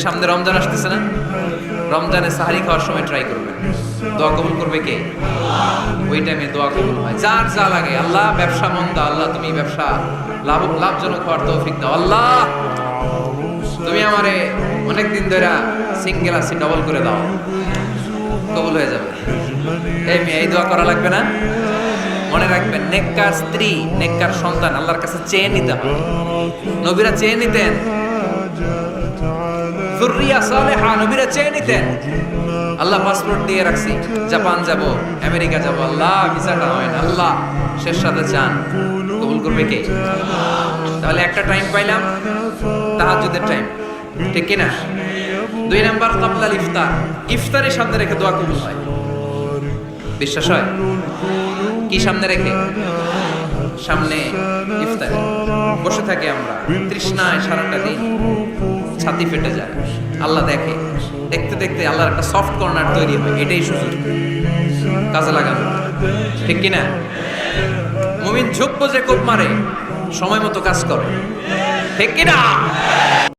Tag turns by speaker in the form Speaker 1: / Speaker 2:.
Speaker 1: সামনে রমজান আসতেছে না, রমজানে সাহারি খাওয়ার সময় ট্রাই করবেন, দোয়া কবুল করবে কে? ওই টাইমে দোয়া কবুল হয়। যার যা লাগে, আল্লাহ ব্যবসা মন্দা, আল্লাহ তুমি ব্যবসা লাভজনক হওয়ার তৌফিক দাও, আল্লাহ তুমি আমারে অনেকদিন ধরে সিঙ্গেল আছি ডবল করে দাও, কবুল হয়ে যাবে। এই মেয়ে, এই দোয়া করা লাগবে না? মনে রাখবেন, নেককার স্ত্রী, নেককার সন্তান আল্লাহর কাছে চেয়ে নিতে হবে। নবীরা চেয়ে নিতেন, যুররিয়া সালেহা নবীরা চেয়ে নিতেন। আল্লাহ পাসপোর্ট দিয়ে রাখছি, জাপান যাব, আমেরিকা যাব, আল্লাহ ভিসাটা হয় না, আল্লাহ শেষ সাথে চান, কবুল করবে কে? তাহলে একটা টাইম পাইলাম, তাহাজ্জুদের টাইম, ঠিক কিনা? 2 নাম্বার ক্বাবলাল ইফতার, ইফতারের সামনে রেখে দোয়া কবুল হয়। বিশ্বাস হয়? কি সামনে রেখে? সামনে ইফতারে বসে থাকি আমরা, তৃষ্ণায় সারাটা দিন, ছাতি ফেটে যায়, আল্লাহ দেখে, দেখতে দেখতে আল্লাহর একটা সফট কর্নার তৈরি হয়। এটাই সুযোগ, কাজে লাগানো, ঠিক কিনা? মুমিন ঝোঁক বোঝে কোপ মারে, সময় মতো কাজ করে, ঠিক কিনা?